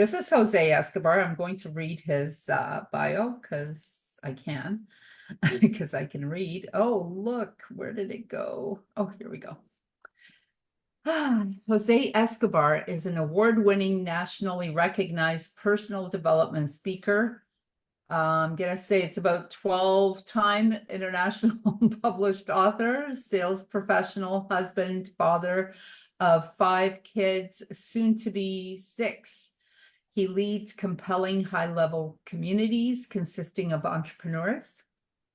This is Jose Escobar. I'm going to read his bio because I can, because I can read. Oh, look, where did it go? Oh, here we go. Jose Escobar is an award-winning, nationally recognized personal development speaker. I'm gonna say it's about 12-time international published author, sales professional, husband, father of 5 kids, soon to be 6. He leads compelling high-level communities consisting of entrepreneurs,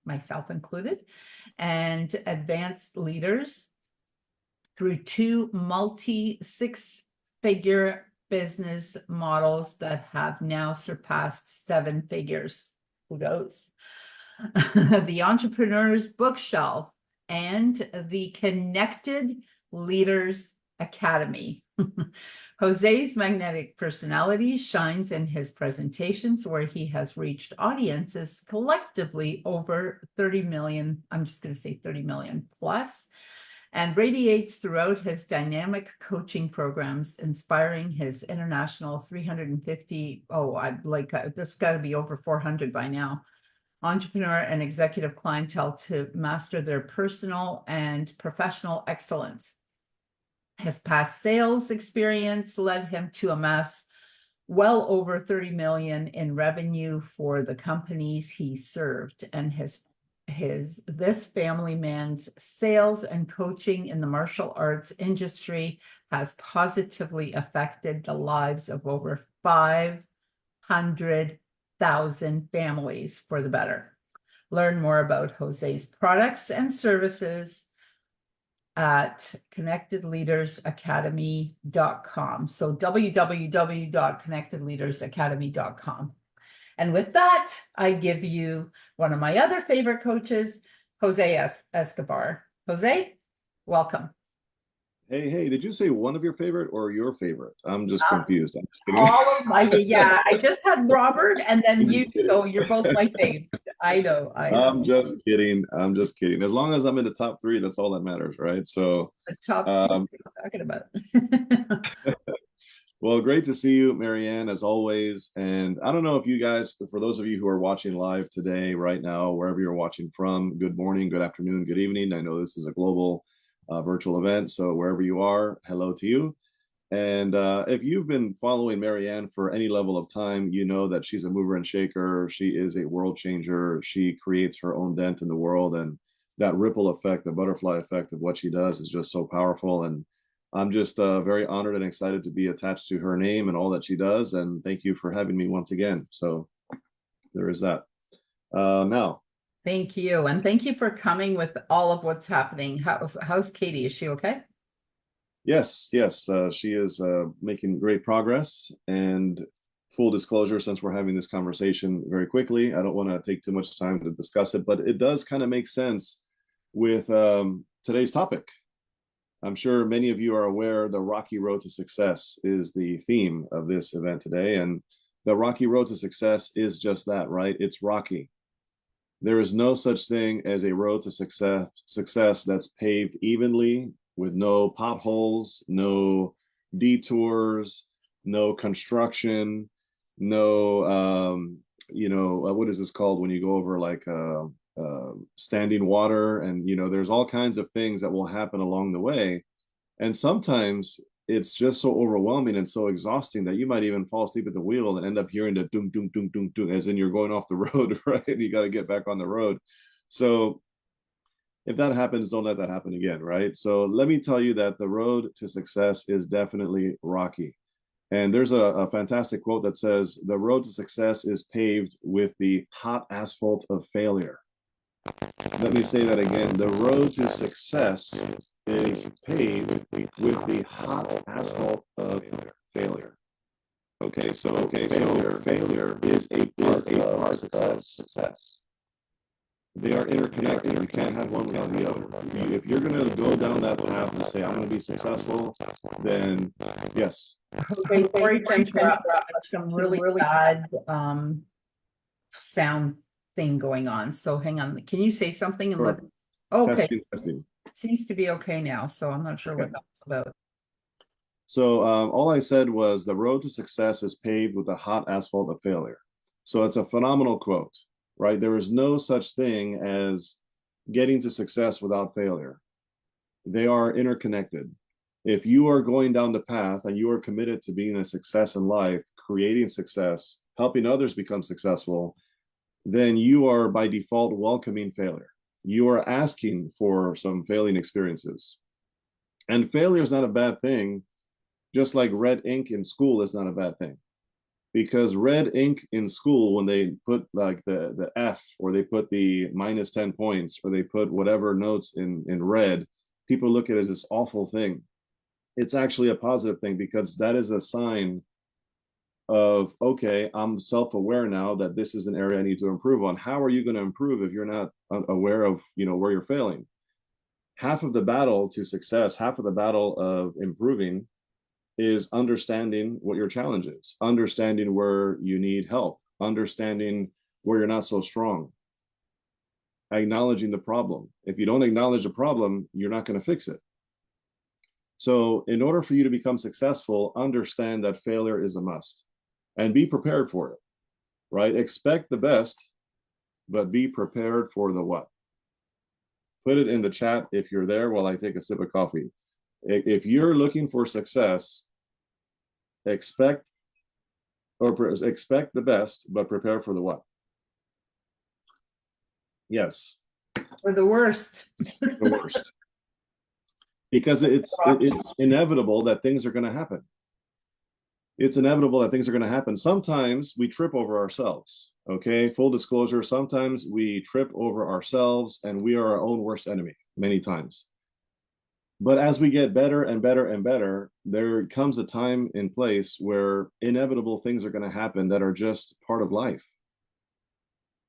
myself included, and advanced leaders through 2 multi-6-figure business models that have now surpassed 7 figures. Who knows? The Entrepreneur's Bookshelf and the Connected Leaders Academy. Jose's magnetic personality shines in his presentations, where he has reached audiences collectively over 30 million, I'm just going to say 30 million plus, and radiates throughout his dynamic coaching programs, inspiring his international 350, this got to be over 400 by now, entrepreneur and executive clientele to master their personal and professional excellence. His past sales experience led him to amass well over 30 million in revenue for the companies he served, and this family man's sales and coaching in the martial arts industry has positively affected the lives of over 500,000 families for the better. Learn more about Jose's products and services at connectedleadersacademy.com. So www.connectedleadersacademy.com. And with that, I give you one of my other favorite coaches, Jose Escobar. Jose, welcome. Hey, did you say one of your favorite or your favorite? I'm just confused. I'm just All of my, yeah, I just had Robert and then you, kidding. so you're both my favorite. I know. I'm just kidding. I'm just kidding. As long as I'm in the top 3, that's all that matters, right? So, The top 2 we're talking about. well, great to see you, Marianne, as always. And I don't know if you guys, for those of you who are watching live today, right now, wherever you're watching from, good morning, good afternoon, good evening. I know this is a global virtual event, so wherever you are, hello to you. And if you've been following Marianne for any level of time, you know that she's a mover and shaker. She is a world changer. She creates her own dent in the world. And that ripple effect, the butterfly effect of what she does is just so powerful. And I'm just very honored and excited to be attached to her name and all that she does. And thank you for having me once again. So there is that. Now. Thank you. And thank you for coming with all of what's happening. How's Katie? Is she okay? Yes. She is making great progress. And full disclosure, since we're having this conversation very quickly, I don't want to take too much time to discuss it, but it does kind of make sense with today's topic. I'm sure many of you are aware the rocky road to success is the theme of this event today. And the rocky road to success is just that, right? It's rocky. There is no such thing as a road to success that's paved evenly with no potholes, no detours, no construction, no, what is this called when you go over like standing water? And, there's all kinds of things that will happen along the way. And sometimes it's just so overwhelming and so exhausting that you might even fall asleep at the wheel and end up hearing the doom, doom, doom, doom, doom, as in you're going off the road, right? And you got to get back on the road. So if that happens, don't let that happen again, right? So let me tell you that the road to success is definitely rocky. And there's a fantastic quote that says, the road to success is paved with the hot asphalt of failure. Let me say that again. The road to success is paved with the hot asphalt of failure. Okay, so failure is a part of success. They are interconnected. You can't have one without the other. If you're going to go down that path and say, I'm going to be successful, then yes. Okay, sorry to interrupt. Some really bad sound thing going on. So hang on. Can you say something? And Sure. Okay. Testing. It seems to be okay now. So I'm not sure what that's about. So all I said was the road to success is paved with the hot asphalt of failure. So it's a phenomenal quote, right? There is no such thing as getting to success without failure. They are interconnected. If you are going down the path and you are committed to being a success in life, creating success, helping others become successful, then you are by default welcoming failure. You are asking for some failing experiences. And failure is not a bad thing, just like red ink in school is not a bad thing. Because red ink in school, when they put like the F, or they put the minus 10 points, or they put whatever notes in red, people look at it as this awful thing. It's actually a positive thing, because that is a sign of, okay, I'm self-aware now that this is an area I need to improve on. How are you going to improve if you're not aware of, where you're failing? Half of the battle to success, half of the battle of improving, is understanding what your challenge is, understanding where you need help, understanding where you're not so strong, acknowledging the problem. If you don't acknowledge the problem, you're not going to fix it. So in order for you to become successful, understand that failure is a must and be prepared for it, right? Expect the best, but be prepared for the what. Put it in the chat if you're there while I take a sip of coffee. If you're looking for success, expect the best, but prepare for the what? Yes. Or the worst. The worst. Because it's inevitable that things are going to happen. It's inevitable that things are going to happen. Sometimes we trip over ourselves. Okay, full disclosure, sometimes we trip over ourselves and we are our own worst enemy many times. But as we get better and better and better, there comes a time and place where inevitable things are going to happen that are just part of life.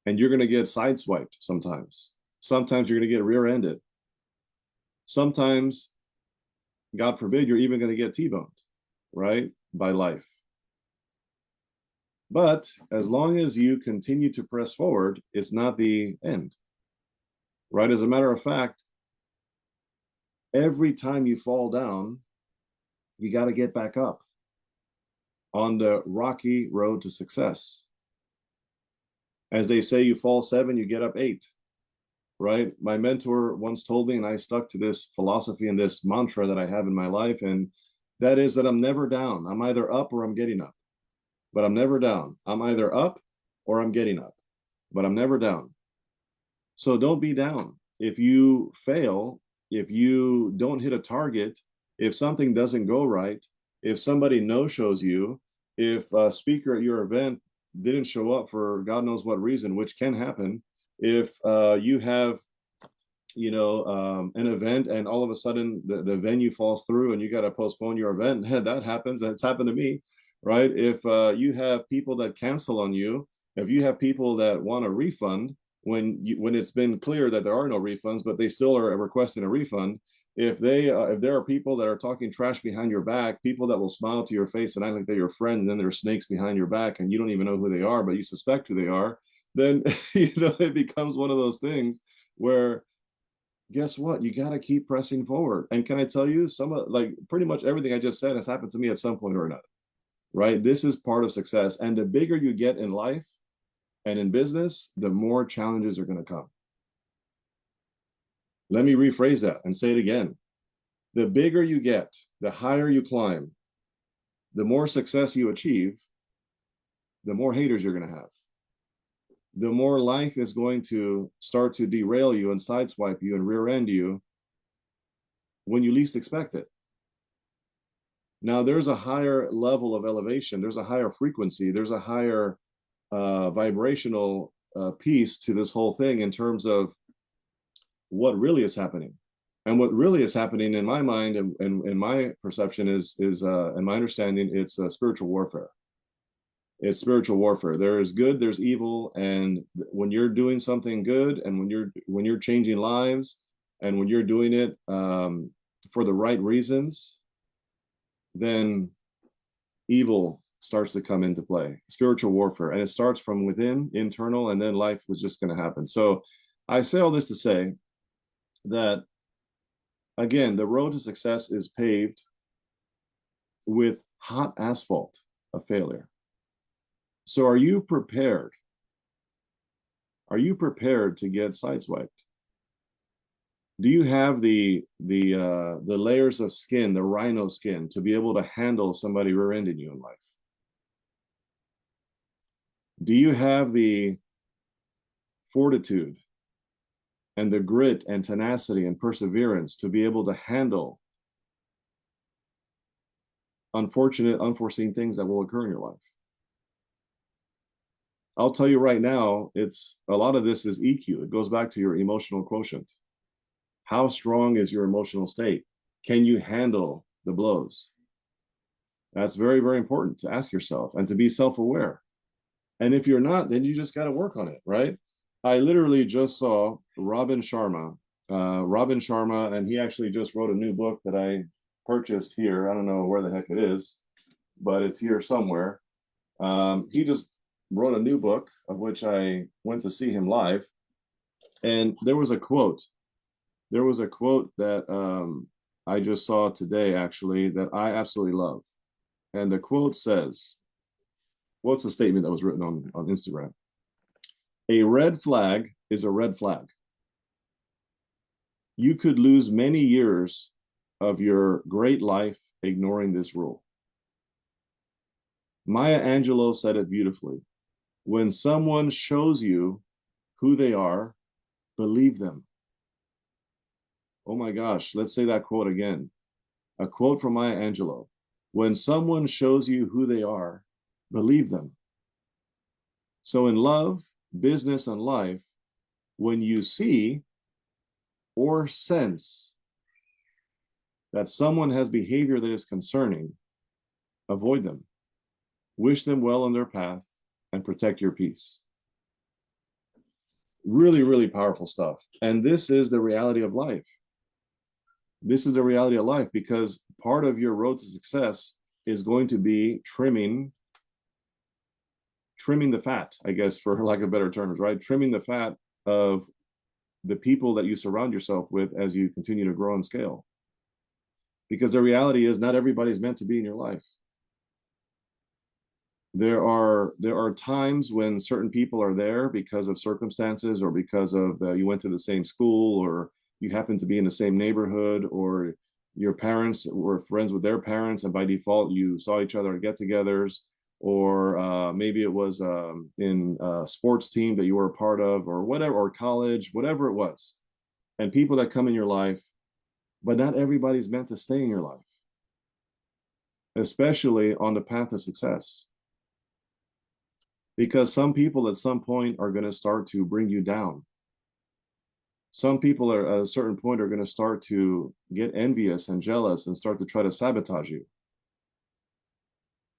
And you're going to get sideswiped sometimes. Sometimes you're going to get rear-ended. Sometimes, God forbid, you're even going to get T-boned, right, by life. But as long as you continue to press forward, it's not the end, right? As a matter of fact, every time you fall down, you got to get back up on the rocky road to success. As they say, you fall 7, you get up 8, right? My mentor once told me, and I stuck to this philosophy and this mantra that I have in my life, and that is that I'm never down. I'm either up or I'm getting up, but I'm never down. I'm either up or I'm getting up, but I'm never down. So don't be down. If you fail, if you don't hit a target, if something doesn't go right, if somebody no-shows you, if a speaker at your event didn't show up for God knows what reason, which can happen, if you have, an event and all of a sudden the venue falls through and you got to postpone your event, that happens. It's happened to me, right? If you have people that cancel on you, if you have people that want a refund when it's been clear that there are no refunds, but they still are requesting a refund, if there are people that are talking trash behind your back, people that will smile to your face and act like they're your friend, and then there are snakes behind your back and you don't even know who they are, but you suspect who they are, then it becomes one of those things where, guess what? You got to keep pressing forward. And can I tell you, pretty much everything I just said has happened to me at some point or another, right? This is part of success. And the bigger you get in life and in business, the more challenges are going to come. Let me rephrase that and say it again. The bigger you get, the higher you climb, the more success you achieve, the more haters you're going to have. The more life is going to start to derail you and sideswipe you and rear end you when you least expect it. Now, there's a higher level of elevation, there's a higher frequency, there's a higher vibrational piece to this whole thing in terms of what really is happening. And what really is happening in my mind and in my perception is in my understanding, it's spiritual warfare. It's spiritual warfare. There is good, there's evil, and when you're doing something good, and when you're changing lives, and when you're doing it for the right reasons, then evil starts to come into play. Spiritual warfare, and it starts from within, internal, and then life was just going to happen. So I say all this to say that, again, the road to success is paved with hot asphalt of failure. So are you prepared? Are you prepared to get sideswiped? Do you have the layers of skin, the rhino skin, to be able to handle somebody rear-ending you in life? Do you have the fortitude and the grit and tenacity and perseverance to be able to handle unfortunate, unforeseen things that will occur in your life? I'll tell you right now, it's a lot of this is EQ. It goes back to your emotional quotient. How strong is your emotional state? Can you handle the blows? That's very, very important to ask yourself and to be self-aware. And if you're not, then you just got to work on it, right? I literally just saw Robin Sharma, and he actually just wrote a new book that I purchased here. I don't know where the heck it is, but it's here somewhere. He just wrote a new book, of which I went to see him live. And there was a quote. There was a quote that I just saw today, actually, that I absolutely love. And the quote says, what's the statement that was written on Instagram? A red flag is a red flag. You could lose many years of your great life ignoring this rule. Maya Angelou said it beautifully. When someone shows you who they are, believe them. Oh my gosh, let's say that quote again. A quote from Maya Angelou. When someone shows you who they are, believe them. So in love, business, and life, when you see or sense that someone has behavior that is concerning, avoid them. Wish them well on their path and protect your peace. Really, really powerful stuff. And this is the reality of life. This is the reality of life, because part of your road to success is going to be trimming the fat, I guess, for lack of better terms, right? Trimming the fat of the people that you surround yourself with as you continue to grow and scale. Because the reality is not everybody's meant to be in your life. There are times when certain people are there because of circumstances, or because of you went to the same school, or you happen to be in the same neighborhood, or your parents were friends with their parents, and by default you saw each other at get-togethers, or maybe it was in a sports team that you were a part of, or whatever, or college, whatever it was, and people that come in your life, but not everybody's meant to stay in your life, especially on the path to success. Because some people at some point are going to start to bring you down. Some people are at a certain point are going to start to get envious and jealous and start to try to sabotage you.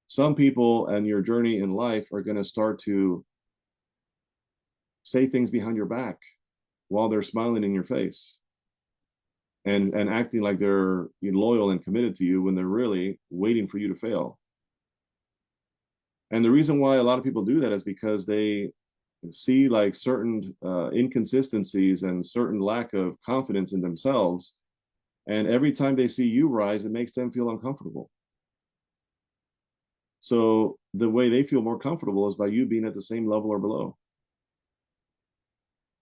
Some people and your journey in life are going to start to say things behind your back while they're smiling in your face and acting like they're loyal and committed to you when they're really waiting for you to fail. And the reason why a lot of people do that is because they see like certain inconsistencies and certain lack of confidence in themselves. And every time they see you rise, it makes them feel uncomfortable. So the way they feel more comfortable is by you being at the same level or below.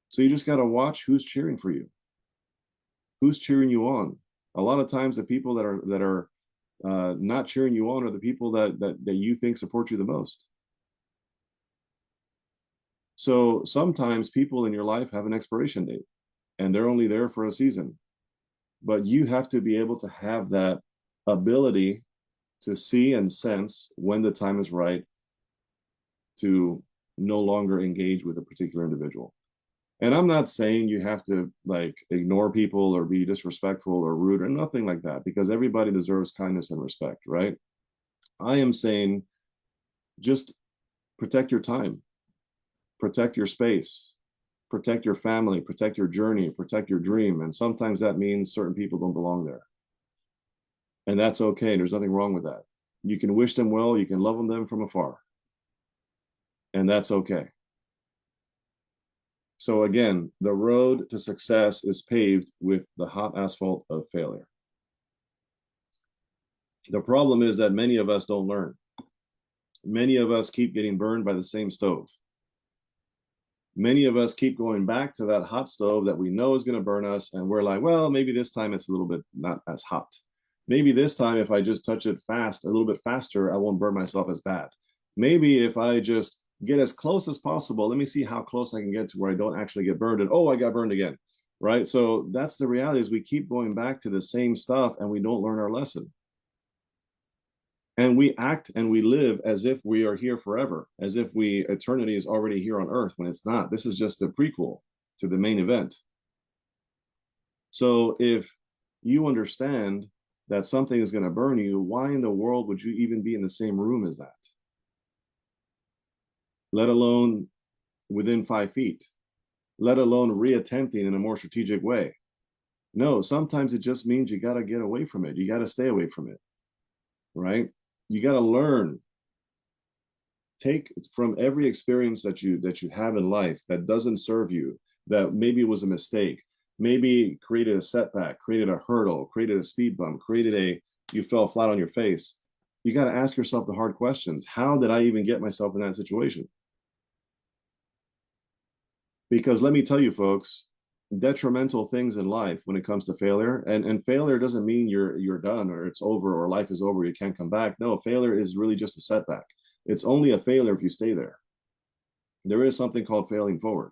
So you just got to watch who's cheering for you, who's cheering you on. A lot of times the people that are not cheering you on are the people that you think support you the most. So sometimes people in your life have an expiration date and they're only there for a season, but you have to be able to have that ability to see and sense when the time is right to no longer engage with a particular individual. And I'm not saying you have to like ignore people or be disrespectful or rude or nothing like that, because everybody deserves kindness and respect, right? I am saying just protect your time, protect your space, protect your family, protect your journey, protect your dream. And sometimes that means certain people don't belong there. And that's okay. There's nothing wrong with that. You can wish them well, you can love them from afar. And that's okay. So again, the road to success is paved with the hot asphalt of failure. The problem is that many of us don't learn. Many of us keep getting burned by the same stove. Many of us keep going back to that hot stove that we know is going to burn us. And we're like, well, maybe this time it's a little bit not as hot. Maybe this time, if I just touch it fast, a little bit faster, I won't burn myself as bad. Maybe if I just get as close as possible, let me see how close I can get to where I don't actually get burned. And oh, I got burned again. Right. So that's the reality, is we keep going back to the same stuff and we don't learn our lesson. And we act and we live as if we are here forever, as if eternity is already here on earth, when it's not. This is just a prequel to the main event. So if you understand that something is going to burn you, why in the world would you even be in the same room as that? Let alone within 5 feet, let alone reattempting in a more strategic way. No, sometimes it just means you got to get away from it. You got to stay away from it, right? You got to learn. Take from every experience that you have in life that doesn't serve you, that maybe was a mistake, maybe created a setback, created a hurdle, created a speed bump, you fell flat on your face. You got to ask yourself the hard questions. How did I even get myself in that situation? Because let me tell you, folks, detrimental things in life when it comes to failure, and failure doesn't mean you're done or it's over or life is over, you can't come back. No, failure is really just a setback. It's only a failure if you stay there. There is something called failing forward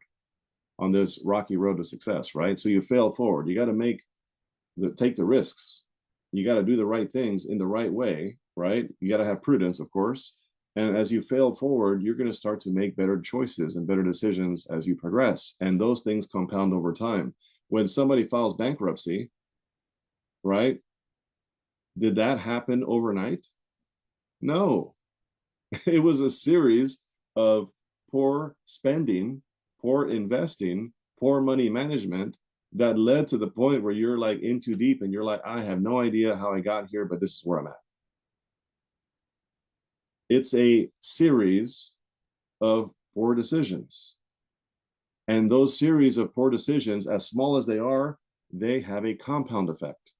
on this rocky road to success, right? So you fail forward. You got to take the risks. You got to do the right things in the right way, right? You got to have prudence, of course. And as you fail forward, you're going to start to make better choices and better decisions as you progress. And those things compound over time. When somebody files bankruptcy, right? Did that happen overnight? No. It was a series of poor spending, poor investing, poor money management that led to the point where you're like in too deep and you're like, I have no idea how I got here, but this is where I'm at. It's a series of poor decisions. And those series of poor decisions, as small as they are, they have a compound effect.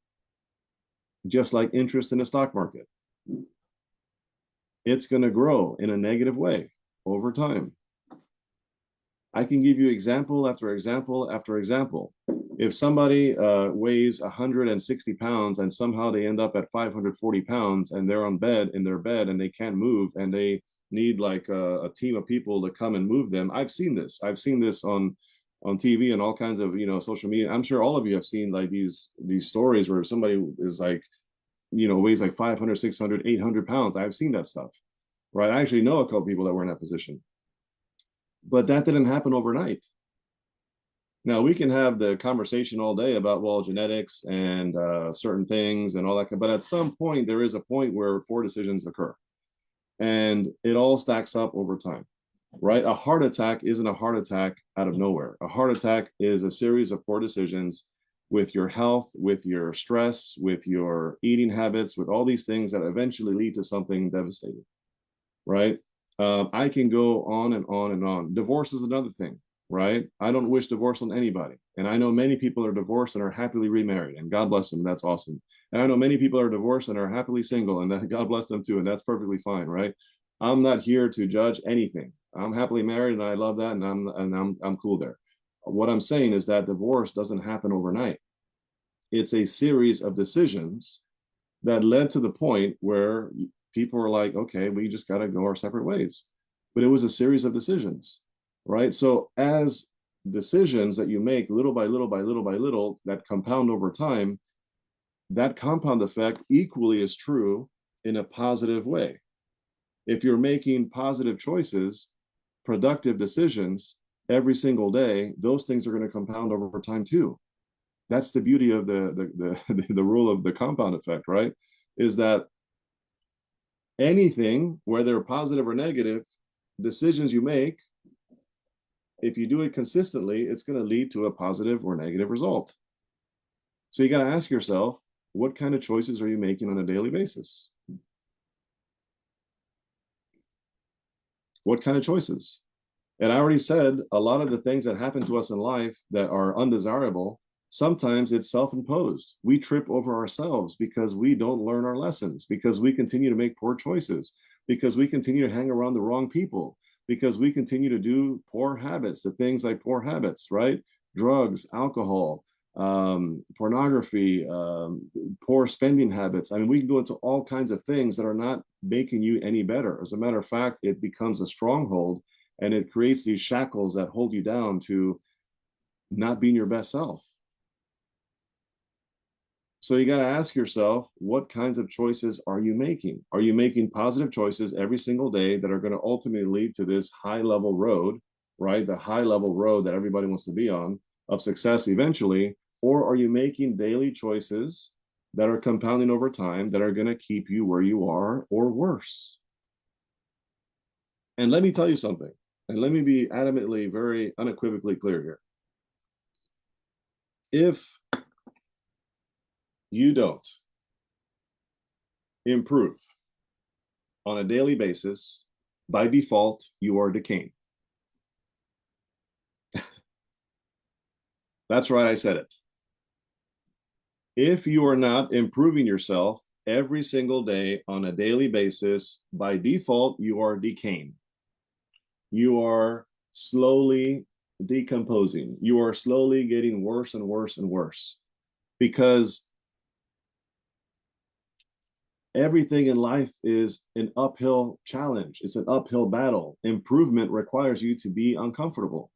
Just like interest in the stock market. It's going to grow in a negative way over time. I can give you example after example after example. If somebody weighs 160 pounds and somehow they end up at 540 pounds and they're in their bed and they can't move and they need like a team of people to come and move them. I've seen this. I've seen this on TV and all kinds of, social media. I'm sure all of you have seen like these stories where somebody is like, weighs like 500, 600, 800 pounds. I've seen that stuff, right? I actually know a couple people that were in that position. But that didn't happen overnight. Now, we can have the conversation all day about, well, genetics and certain things and all that, but at some point, there is a point where poor decisions occur. And it all stacks up over time, right? A heart attack isn't a heart attack out of nowhere. A heart attack is a series of poor decisions with your health, with your stress, with your eating habits, with all these things that eventually lead to something devastating, right? I can go on and on and on. Divorce is another thing, right? I don't wish divorce on anybody. And I know many people are divorced and are happily remarried, and God bless them. That's awesome. And I know many people are divorced and are happily single, and that God bless them too. And that's perfectly fine, right? I'm not here to judge anything. I'm happily married and I love that, and I'm cool there. What I'm saying is that divorce doesn't happen overnight. It's a series of decisions that led to the point where people were like, okay, we just got to go our separate ways. But it was a series of decisions, right? So as decisions that you make little by little by little by little that compound over time, that compound effect equally is true in a positive way. If you're making positive choices, productive decisions every single day, those things are going to compound over time too. That's the beauty of the rule of the compound effect, right? Is that anything, whether positive or negative, decisions you make, if you do it consistently, it's going to lead to a positive or negative result. So you got to ask yourself, what kind of choices are you making on a daily basis? What kind of choices? And I already said a lot of the things that happen to us in life that are undesirable, Sometimes it's self-imposed. We trip over ourselves because we don't learn our lessons, because we continue to make poor choices, because we continue to hang around the wrong people, because we continue to do poor habits, the things like poor habits, right? Drugs, alcohol, pornography, poor spending habits. I mean, we can go into all kinds of things that are not making you any better. As a matter of fact, it becomes a stronghold, and it creates these shackles that hold you down to not being your best self. So you got to ask yourself, what kinds of choices are you making? Are you making positive choices every single day that are going to ultimately lead to this high level road, right? The high level road that everybody wants to be on of success eventually? Or are you making daily choices that are compounding over time that are going to keep you where you are or worse? And let me tell you something, and let me be adamantly, very unequivocally clear here. If you don't improve on a daily basis, by default, you are decaying. That's right, I said it. If you are not improving yourself every single day on a daily basis, by default, you are decaying. You are slowly decomposing. You are slowly getting worse and worse and worse, because everything in life is an uphill challenge. It's an uphill battle. Improvement requires you to be uncomfortable,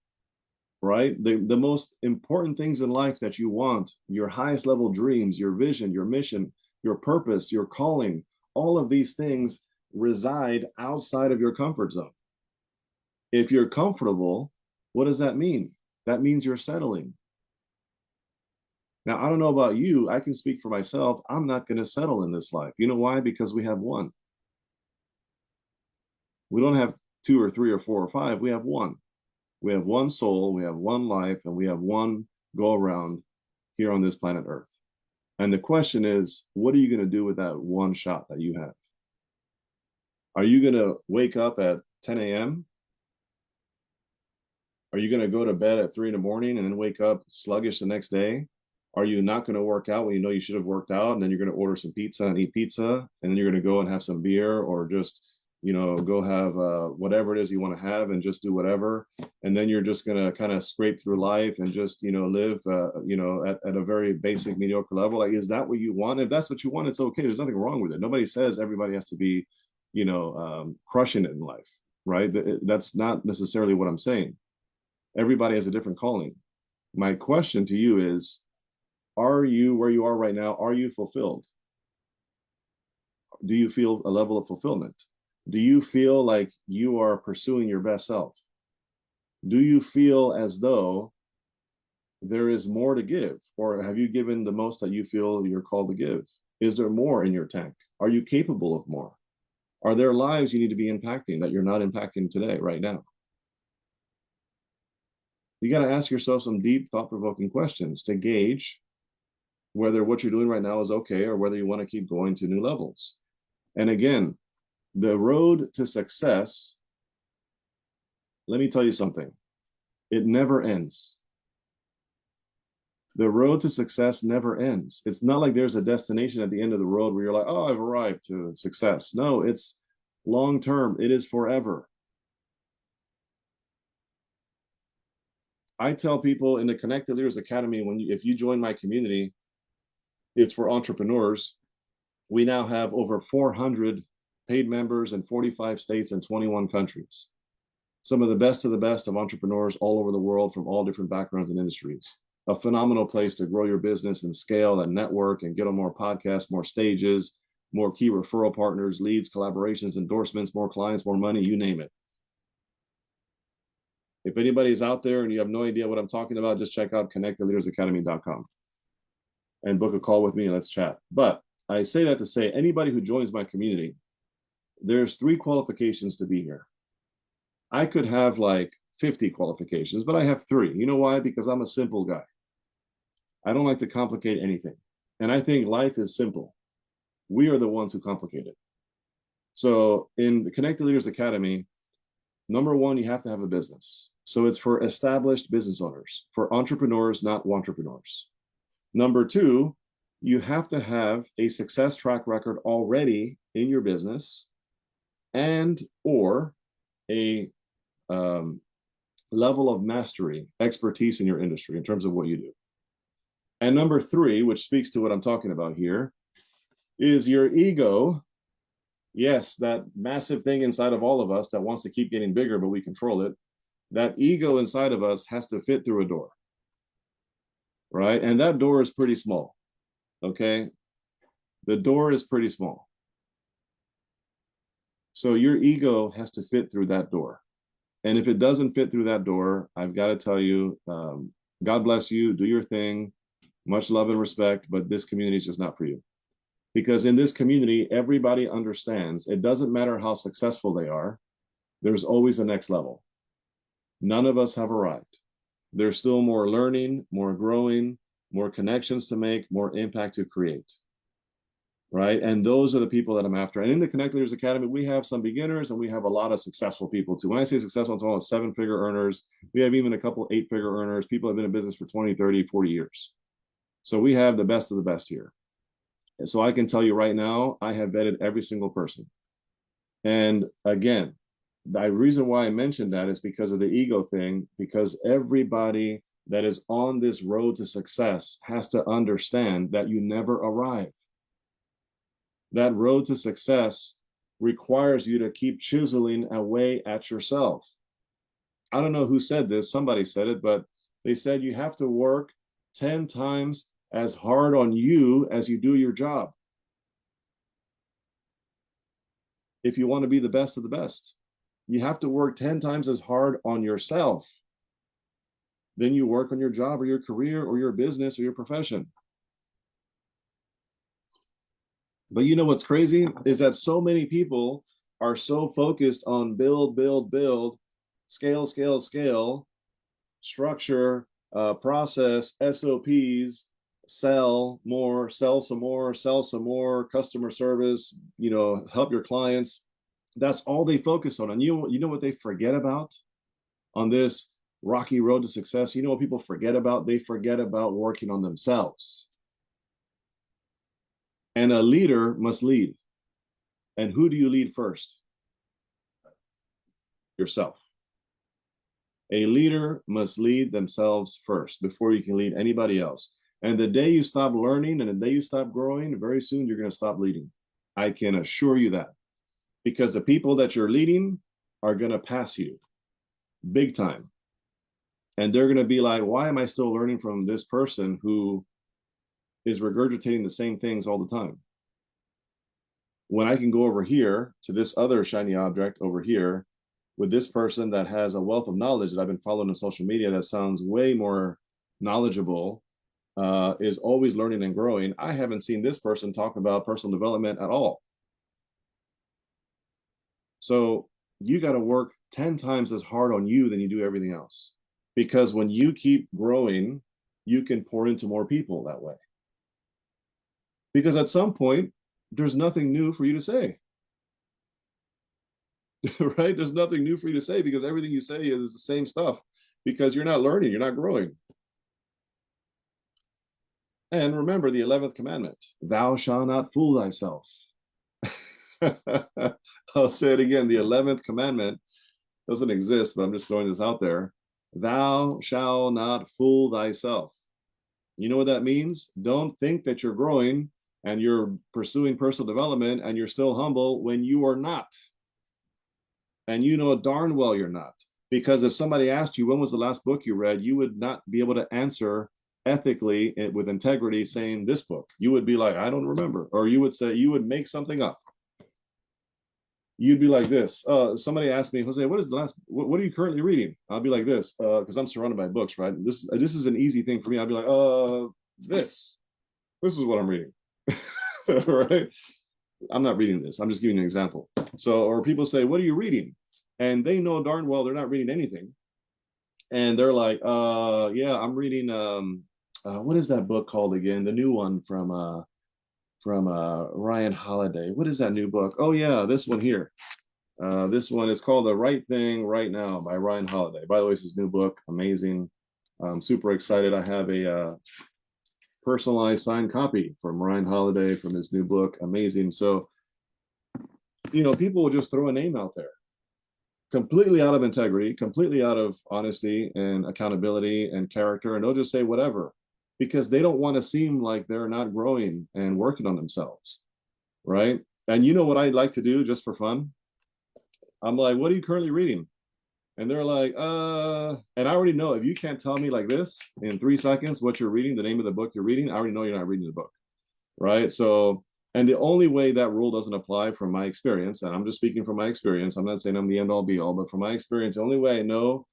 right? The most important things in life that you want, your highest level dreams, your vision, your mission, your purpose, your calling, all of these things reside outside of your comfort zone. If you're comfortable, what does that mean? That means you're settling. Now, I don't know about you. I can speak for myself. I'm not going to settle in this life. You know why? Because we have one. We don't have two or three or four or five. We have one. We have one soul. We have one life, and we have one go around here on this planet Earth. And the question is, what are you going to do with that one shot that you have? Are you going to wake up at 10 a.m.? Are you going to go to bed at 3 in the morning and then wake up sluggish the next day? Are you not going to work out when you know you should have worked out, and then you're going to order some pizza and eat pizza, and then you're going to go and have some beer, or just, go have whatever it is you want to have and just do whatever, and then you're just going to kind of scrape through life and just live at a very basic mediocre level? Like, is that what you want? If that's what you want, it's okay. There's nothing wrong with it. Nobody says everybody has to be crushing it in life, right? That's not necessarily what I'm saying. Everybody has a different calling. My question to you is, are you where you are right now? Are you fulfilled? Do you feel a level of fulfillment? Do you feel like you are pursuing your best self? Do you feel as though there is more to give? Or have you given the most that you feel you're called to give? Is there more in your tank? Are you capable of more? Are there lives you need to be impacting that you're not impacting today, right now? You got to ask yourself some deep, thought-provoking questions to gauge whether what you're doing right now is okay, or whether you want to keep going to new levels. And again, the road to success, let me tell you something, it never ends. The road to success never ends. It's not like there's a destination at the end of the road where you're like, oh, I've arrived to success. No, it's long term. It is forever. I tell people in the Connected Leaders Academy, if you join my community, it's for entrepreneurs. We now have over 400 paid members in 45 states and 21 countries. Some of the best of entrepreneurs all over the world, from all different backgrounds and industries. A phenomenal place to grow your business and scale and network and get on more podcasts, more stages, more key referral partners, leads, collaborations, endorsements, more clients, more money, you name it. If anybody's out there and you have no idea what I'm talking about, just check out connectedleadersacademy.com and book a call with me and let's chat. But I say that to say, anybody who joins my community, there's 3 qualifications to be here. I could have like 50 qualifications, but I have 3. You know why? Because I'm a simple guy. I don't like to complicate anything. And I think life is simple. We are the ones who complicate it. So in the Connected Leaders Academy, number 1, you have to have a business. So it's for established business owners, for entrepreneurs, not wantrepreneurs. Number two, you have to have a success track record already in your business, and or a level of mastery, expertise in your industry in terms of what you do. And number three, which speaks to what I'm talking about here, is your ego. Yes, that massive thing inside of all of us that wants to keep getting bigger, but we control it. That ego inside of us has to fit through a door, right? And that door is pretty small, okay? The door is pretty small. So your ego has to fit through that door. And if it doesn't fit through that door, I've got to tell you, God bless you, do your thing, much love and respect, but this community is just not for you. Because in this community, everybody understands it doesn't matter how successful they are, there's always a next level. None of us have arrived. There's still more learning, more growing, more connections to make, more impact to create. Right? And those are the people that I'm after. And in the Connect Leaders Academy, we have some beginners and we have a lot of successful people too. When I say successful, I'm talking about 7-figure earners. We have even a couple 8-figure earners. People have been in business for 20, 30, 40 years. So we have the best of the best here. And so I can tell you right now, I have vetted every single person. And again, the reason why I mentioned that is because of the ego thing, because everybody that is on this road to success has to understand that you never arrive. That road to success requires you to keep chiseling away at yourself. I don't know who said this, somebody said it, but they said you have to work 10 times as hard on you as you do your job if you want to be the best of the best. You have to work 10 times as hard on yourself than you work on your job or your career or your business or your profession. But you know what's crazy is that so many people are so focused on build, scale, structure, process, SOPs, sell more, sell some more, customer service, help your clients. That's all they focus on. And you know what they forget about on this rocky road to success? You know what people forget about? They forget about working on themselves. And a leader must lead. And who do you lead first? Yourself. A leader must lead themselves first before you can lead anybody else. And the day you stop learning and the day you stop growing, very soon you're going to stop leading. I can assure you that. Because the people that you're leading are going to pass you big time. And they're going to be like, why am I still learning from this person who is regurgitating the same things all the time? When I can go over here to this other shiny object over here with this person that has a wealth of knowledge that I've been following on social media that sounds way more knowledgeable, is always learning and growing. I haven't seen this person talk about personal development at all. So you got to work 10 times as hard on you than you do everything else. Because when you keep growing, you can pour into more people that way. Because at some point, there's nothing new for you to say. Right? There's nothing new for you to say because everything you say is the same stuff because you're not learning, you're not growing. And remember the 11th commandment, thou shalt not fool thyself. I'll say it again, the 11th commandment doesn't exist, but I'm just throwing this out there. Thou shalt not fool thyself. You know what that means? Don't think that you're growing and you're pursuing personal development and you're still humble when you are not. And you know darn well you're not. Because if somebody asked you, when was the last book you read, you would not be able to answer ethically with integrity saying this book. You would be like, I don't remember. Or you would say, you would make something up. You'd be like this. Somebody asked me, Jose, what are you currently reading? I'll be like this, because I'm surrounded by books, right? This is an easy thing for me. I'll be like, this is what I'm reading. Right? I'm not reading this. I'm just giving you an example. So, or people say, what are you reading? And they know darn well they're not reading anything. And they're like, yeah, I'm reading, what is that book called again? The new one from Ryan Holiday. What is that new book? Oh yeah, this one here. This one is called The Right Thing Right Now by Ryan Holiday. By the way, it's his new book, amazing. I'm super excited. I have a personalized signed copy from Ryan Holiday from his new book. Amazing. So, people will just throw a name out there completely out of integrity, completely out of honesty and accountability and character. And they'll just say whatever because they don't want to seem like they're not growing and working on themselves. Right. And you know what I like to do just for fun? I'm like, what are you currently reading? And they're like, and I already know if you can't tell me like this in 3 seconds what you're reading, the name of the book you're reading, I already know you're not reading the book. Right. So, and the only way that rule doesn't apply from my experience, and I'm just speaking from my experience, I'm not saying I'm the end all be all, but from my experience, the only way I know,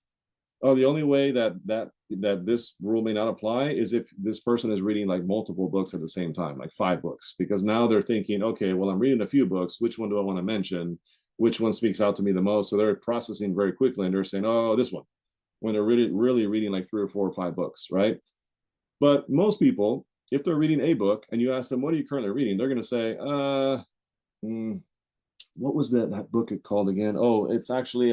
the only way that this rule may not apply is if this person is reading like multiple books at the same time, like 5 books, because now they're thinking, okay, well, I'm reading a few books. Which one do I want to mention? Which one speaks out to me the most? So they're processing very quickly and they're saying, oh, this one, when they're really reading like 3 or 4 or 5 books, right? But most people, if they're reading a book and you ask them, what are you currently reading? They're going to say, what was that book called again? Oh, it's actually,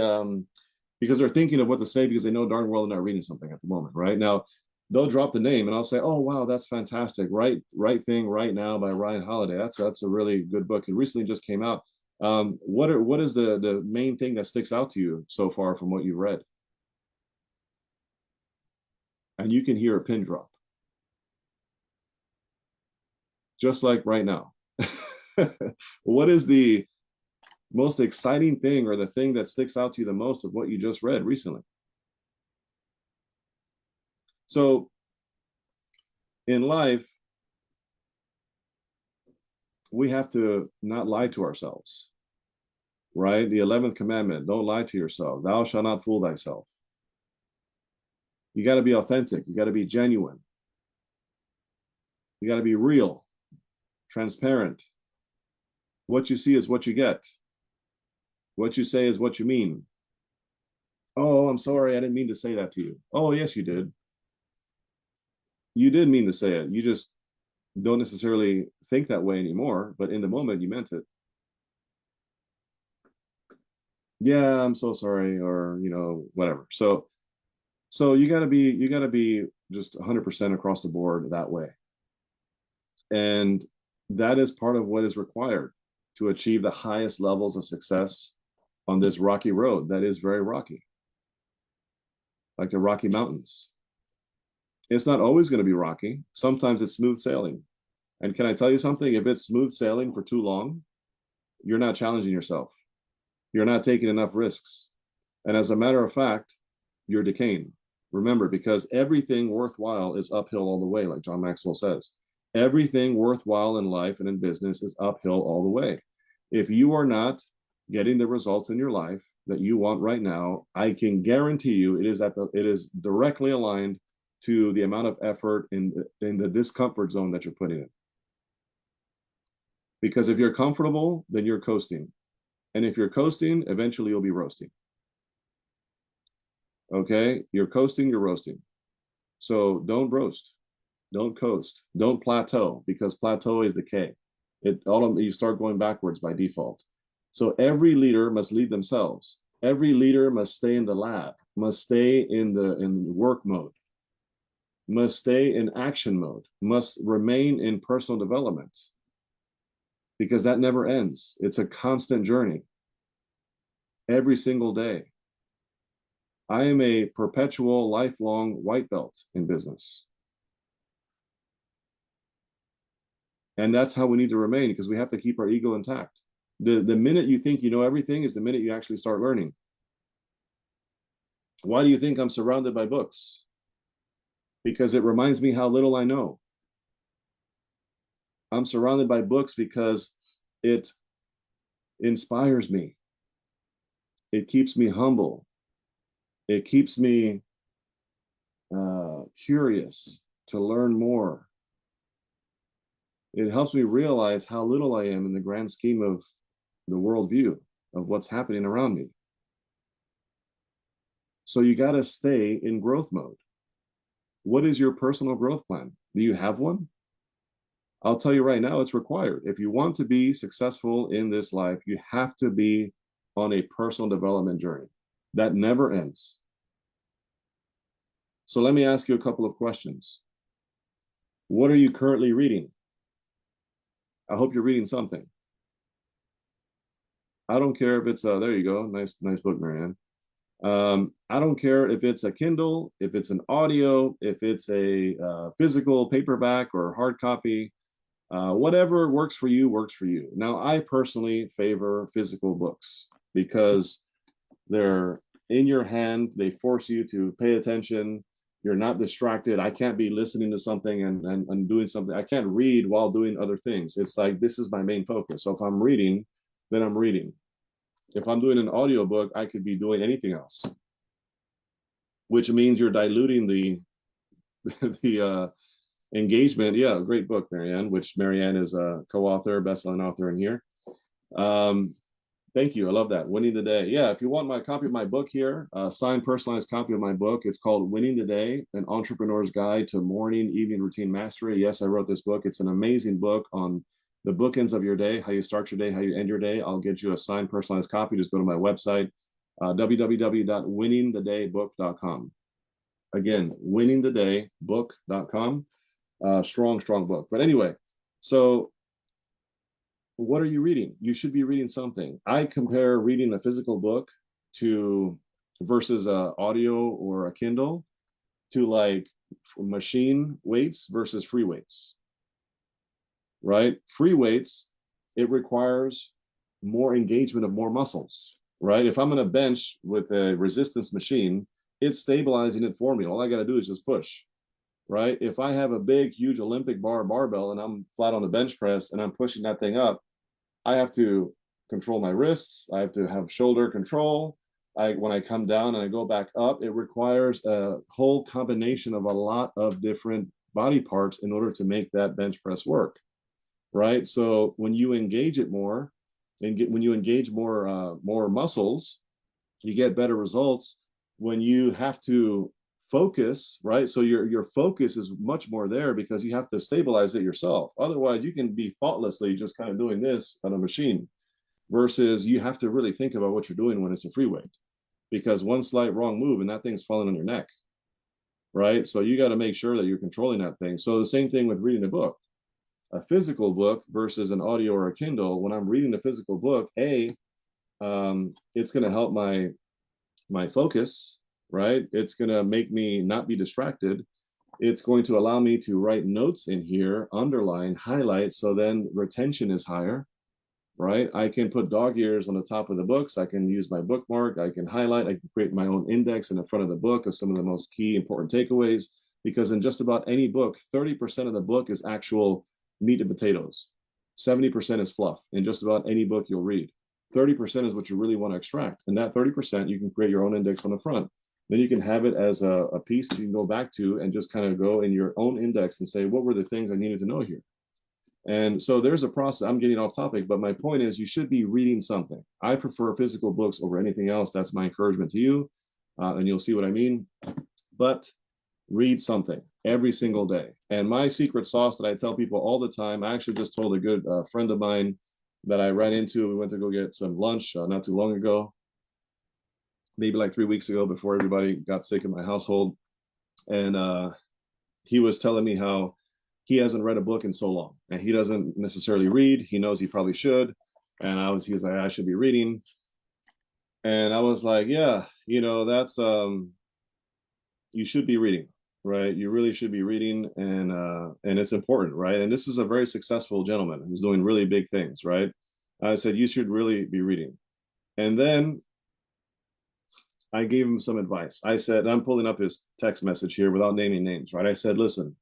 because they're thinking of what to say because they know darn well they're not reading something at the moment, right? Now, they'll drop the name and I'll say, oh, wow, that's fantastic. Right Thing, Right Now by Ryan Holiday. That's a really good book. It recently just came out. What is the main thing that sticks out to you so far from what you've read? And you can hear a pin drop. Just like right now. What is the most exciting thing or the thing that sticks out to you the most of what you just read recently? So in life, we have to not lie to ourselves, right? The 11th commandment, don't lie to yourself. Thou shalt not fool thyself. You got to be authentic. You got to be genuine. You got to be real, transparent. What you see is what you get. What you say is what you mean. Oh, I'm sorry. I didn't mean to say that to you. Oh, yes, you did. You did mean to say it. You just don't necessarily think that way anymore, but in the moment you meant it. Yeah, I'm so sorry, or whatever. So you gotta be just 100% across the board that way. And that is part of what is required to achieve the highest levels of success on this rocky road that is very rocky, like the Rocky Mountains. It's not always going to be rocky. Sometimes it's smooth sailing. And can I tell you something? If it's smooth sailing for too long, you're not challenging yourself. You're not taking enough risks. And as a matter of fact, you're decaying. Remember, because everything worthwhile is uphill all the way, like John Maxwell says. Everything worthwhile in life and in business is uphill all the way. If you are not getting the results in your life that you want right now, I can guarantee you it is directly aligned to the amount of effort in the discomfort zone that you're putting in. Because if you're comfortable, then you're coasting. And if you're coasting, eventually you'll be roasting. Okay? You're coasting, you're roasting. So don't roast. Don't coast. Don't plateau, because plateau is decay. You start going backwards by default. So every leader must lead themselves. Every leader must stay in the lab, must stay in work mode, must stay in action mode, must remain in personal development, because that never ends. It's a constant journey every single day. I am a perpetual, lifelong white belt in business. And that's how we need to remain, because we have to keep our ego intact. The minute you think you know everything is the minute you actually start learning. Why do you think I'm surrounded by books? Because it reminds me how little I know. I'm surrounded by books because it inspires me. It keeps me humble. It keeps me curious to learn more. It helps me realize how little I am in the grand scheme of the worldview of what's happening around me. So you got to stay in growth mode. What is your personal growth plan? Do you have one? I'll tell you right now, it's required. If you want to be successful in this life, you have to be on a personal development journey that never ends. So let me ask you a couple of questions. What are you currently reading? I hope you're reading something. I don't care if it's there you go. Nice book, Marianne. I don't care if it's a Kindle, if it's an audio, if it's a physical paperback or hard copy. Whatever works for you works for you. Now, I personally favor physical books because they're in your hand. They force you to pay attention. You're not distracted. I can't be listening to something and doing something. I can't read while doing other things. It's like this is my main focus. So if I'm reading, then I'm reading. If I'm doing an audiobook, I could be doing anything else, which means you're diluting the the engagement. Yeah, great book, Marianne, which Marianne is a co-author, best-selling author in here. Thank you. I love that. Winning the Day. Yeah, if you want my copy of my book here, signed, personalized copy of my book, it's called Winning the Day, An Entrepreneur's Guide to Morning, Evening Routine Mastery. Yes, I wrote this book. It's an amazing book on the bookends of your day, how you start your day, how you end your day. I'll get you a signed, personalized copy. Just go to my website, www.winningthedaybook.com. Again, winningthedaybook.com. Strong book. But anyway, so what are you reading? You should be reading something. I compare reading a physical book to versus a audio or a Kindle to like machine weights versus free weights. Right? Free weights, it requires more engagement of more muscles, right? If I'm going to bench with a resistance machine, it's stabilizing it for me. All I got to do is just push, right? If I have a big, huge Olympic barbell and I'm flat on the bench press and I'm pushing that thing up, I have to control my wrists. I have to have shoulder control. When I come down and I go back up, it requires a whole combination of a lot of different body parts in order to make that bench press work. Right. So when you engage it more when you engage more muscles, you get better results. When you have to focus, right? So your focus is much more there because you have to stabilize it yourself. Otherwise, you can be thoughtlessly just kind of doing this on a machine versus you have to really think about what you're doing when it's a free weight because one slight wrong move and that thing's falling on your neck. Right. So you got to make sure that you're controlling that thing. So the same thing with reading a book. A physical book versus an audio or a Kindle, when I'm reading a physical book, it's going to help my focus, right? It's going to make me not be distracted. It's going to allow me to write notes in here, underline, highlight, so then retention is higher, right? I can put dog ears on the top of the books. I can use my bookmark. I can highlight. I can create my own index in the front of the book of some of the most key important takeaways, because in just about any book, 30% of the book is actual meat and potatoes. 70% is fluff in just about any book you'll read. 30% is what you really want to extract. And that 30%, you can create your own index on the front. Then you can have it as a piece that you can go back to and just kind of go in your own index and say, what were the things I needed to know here? And so there's a process. I'm getting off topic, but my point is you should be reading something. I prefer physical books over anything else. That's my encouragement to you. And you'll see what I mean. But read something every single day. And my secret sauce that I tell people all the time, I actually just told a good friend of mine that I ran into. We went to go get some lunch not too long ago, maybe like 3 weeks ago before everybody got sick in my household. And he was telling me how he hasn't read a book in so long and he doesn't necessarily read. He knows he probably should. And he was like, I should be reading. And I was like, yeah, that's, you should be reading. Right, you really should be reading, and it's important, right? And this is a very successful gentleman who's doing really big things, right? I said you should really be reading, and then I gave him some advice. I said, I'm pulling up his text message here without naming names, right? I said, listen,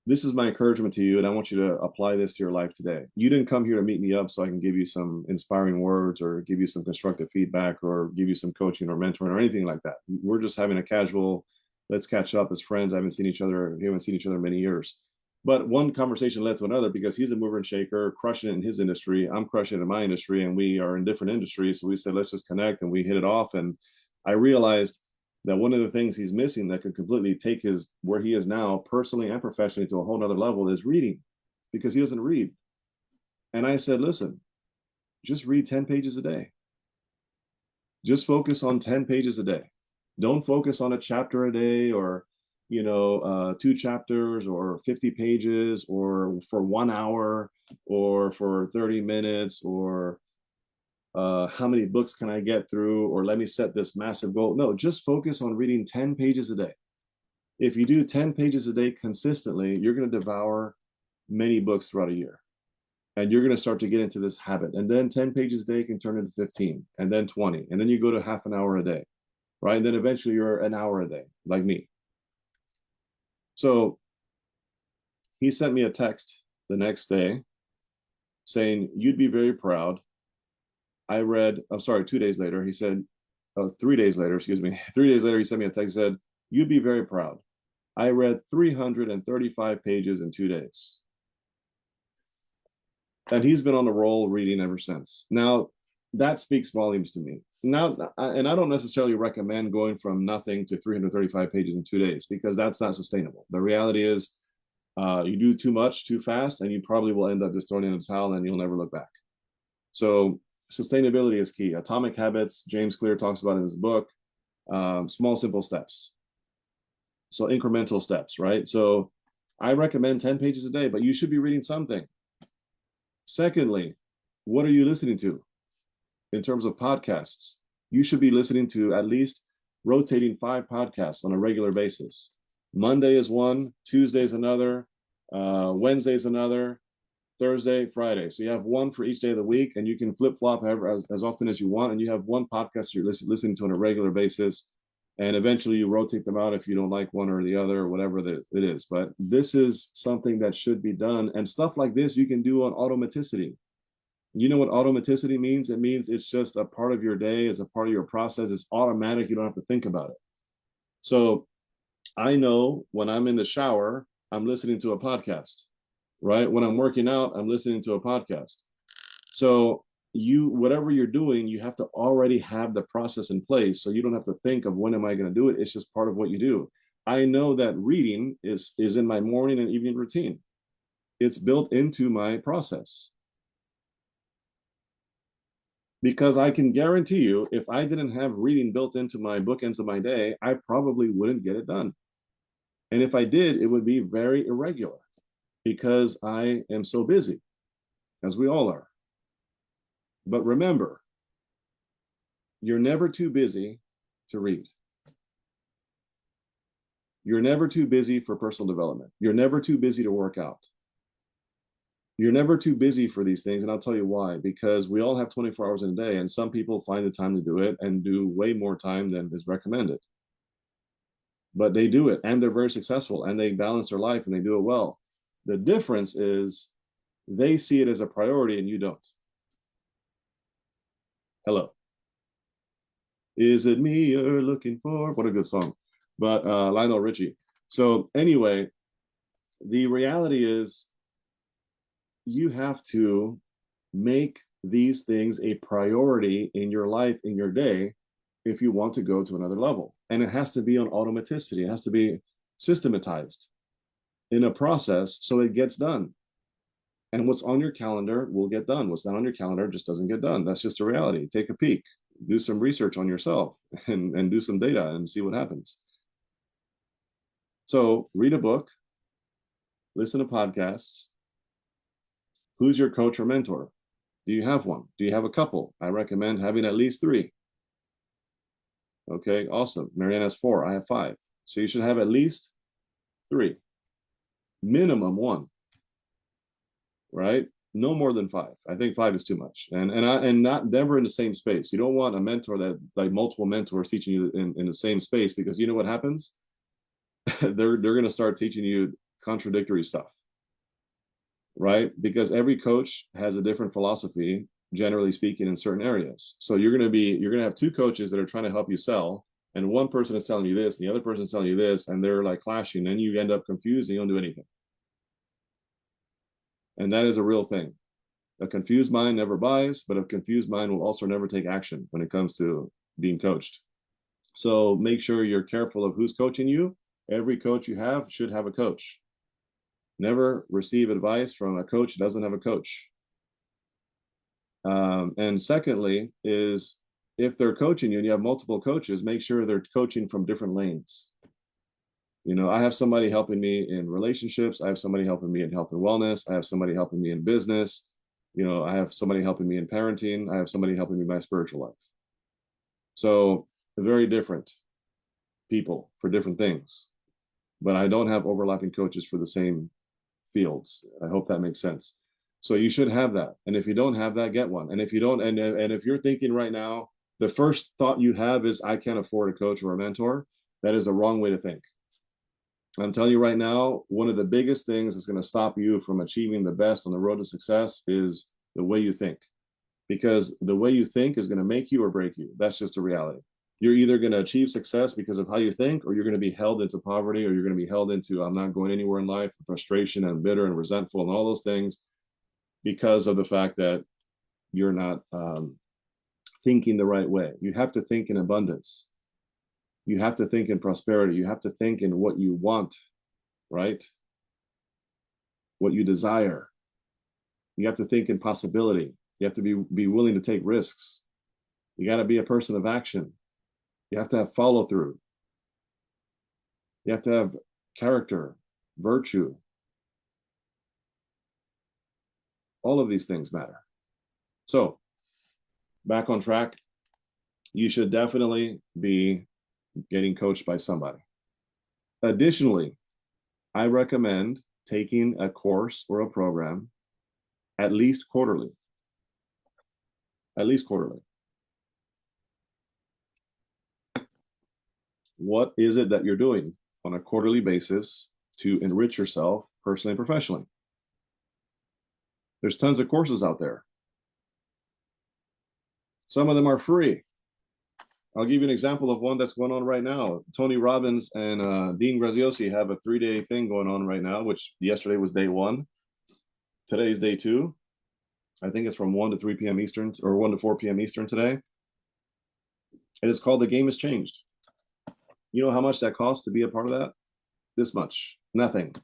this is my encouragement to you, and I want you to apply this to your life today. You didn't come here to meet me up so I can give you some inspiring words or give you some constructive feedback or give you some coaching or mentoring or anything like that. We're just having a casual, let's catch up as friends. We haven't seen each other in many years. But one conversation led to another because he's a mover and shaker, crushing it in his industry. I'm crushing it in my industry, and we are in different industries. So we said, let's just connect, and we hit it off. And I realized that one of the things he's missing that could completely take where he is now, personally and professionally, to a whole nother level is reading, because he doesn't read. And I said, listen, just read 10 pages a day. Just focus on 10 pages a day. Don't focus on a chapter a day or 2 chapters or 50 pages or for 1 hour or for 30 minutes or how many books can I get through, or let me set this massive goal. No, just focus on reading 10 pages a day. If you do 10 pages a day consistently, you're going to devour many books throughout a year. And you're going to start to get into this habit. And then 10 pages a day can turn into 15, and then 20. And then you go to half an hour a day, right? And then eventually you're an hour a day, like me. So he sent me a text the next day saying, you'd be very proud. I'm sorry, 2 days later, he said, 3 days later, excuse me. 3 days later, he sent me a text, said, you'd be very proud. I read 335 pages in 2 days. And he's been on the roll reading ever since. Now, that speaks volumes to me. Now, and I don't necessarily recommend going from nothing to 335 pages in 2 days, because that's not sustainable. The reality is, you do too much too fast, and you probably will end up just throwing in the towel and you'll never look back. So sustainability is key. Atomic Habits, James Clear talks about in his book, small, simple steps. So incremental steps, right? So I recommend 10 pages a day, but you should be reading something. Secondly, what are you listening to in terms of podcasts? You should be listening to at least rotating 5 podcasts on a regular basis. Monday is one, Tuesday is another, Wednesday is another, Thursday, Friday. So you have one for each day of the week, and you can flip-flop as often as you want, and you have one podcast you're listening to on a regular basis, and eventually you rotate them out if you don't like one or the other or whatever it is. But this is something that should be done, and stuff like this you can do on automaticity. You know what automaticity means? It means it's just a part of your day, it's a part of your process, it's automatic, you don't have to think about it. So I know when I'm in the shower, I'm listening to a podcast, right? When I'm working out, I'm listening to a podcast. So whatever you're doing, you have to already have the process in place, so you don't have to think of when am I going to do it. It's just part of what you do. I know that reading is in my morning and evening routine. It's built into my process. Because I can guarantee you, if I didn't have reading built into my bookends of my day, I probably wouldn't get it done. And if I did, it would be very irregular, because I am so busy, as we all are. But remember, you're never too busy to read. You're never too busy for personal development. You're never too busy to work out. You're never too busy for these things, and I'll tell you why. Because we all have 24 hours in a day, and some people find the time to do it and do way more time than is recommended. But they do it, and they're very successful, and they balance their life, and they do it well. The difference is they see it as a priority, and you don't. Hello. Is it me you're looking for? What a good song. But Lionel Richie. So anyway, the reality is you have to make these things a priority in your life, in your day, if you want to go to another level. And it has to be on automaticity. It has to be systematized in a process so it gets done. And what's on your calendar will get done. What's not on your calendar just doesn't get done. That's just a reality. Take a peek, do some research on yourself, and do some data and see what happens. So read a book, listen to podcasts. Who's your coach or mentor? Do you have one? Do you have a couple? I recommend having at least 3. Okay, awesome. Marianne has 4. I have 5. So you should have at least 3. Minimum 1. Right? No more than 5. I think 5 is too much. And not never in the same space. You don't want a mentor that, like, multiple mentors teaching you in the same space, because you know what happens? they're going to start teaching you contradictory stuff. Right? Because every coach has a different philosophy, generally speaking, in certain areas. So you're going to have 2 coaches that are trying to help you sell, and one person is telling you this, and the other person is telling you this, and they're like clashing, and you end up confused and you don't do anything. And that is a real thing. A confused mind never buys, but a confused mind will also never take action when it comes to being coached. So make sure you're careful of who's coaching you. Every coach you have should have a coach. Never receive advice from a coach who doesn't have a coach. And secondly is, if they're coaching you and you have multiple coaches, make sure they're coaching from different lanes. You know, I have somebody helping me in relationships. I have somebody helping me in health and wellness. I have somebody helping me in business. You know, I have somebody helping me in parenting. I have somebody helping me in my spiritual life. So very different people for different things, but I don't have overlapping coaches for the same fields. I hope that makes sense. So you should have that. And if you don't have that, get one. And if you don't, and if you're thinking right now, the first thought you have is, I can't afford a coach or a mentor, that is a wrong way to think. I'm telling you right now, one of the biggest things that's going to stop you from achieving the best on the road to success is the way you think. Because the way you think is going to make you or break you. That's just a reality. You're either going to achieve success because of how you think, or you're going to be held into poverty, or you're going to be held into, I'm not going anywhere in life, frustration and bitter and resentful and all those things, because of the fact that you're not thinking the right way. You have to think in abundance. You have to think in prosperity. You have to think in what you want, right? What you desire. You have to think in possibility. You have to be willing to take risks. You got to be a person of action. You have to have follow through. You have to have character, virtue. All of these things matter. So, back on track, you should definitely be getting coached by somebody. Additionally, I recommend taking a course or a program at least quarterly. At least quarterly. What is it that you're doing on a quarterly basis to enrich yourself personally and professionally? There's tons of courses out there. Some of them are free. I'll give you an example of one that's going on right now. Tony Robbins and Dean Graziosi have a 3-day thing going on right now, which yesterday was day 1. Today is day 2. I think it's from 1 to 3 p.m. Eastern, or 1 to 4 p.m. Eastern today. It is called The Game Has Changed. You know how much that costs to be a part of that? This much. Nothing.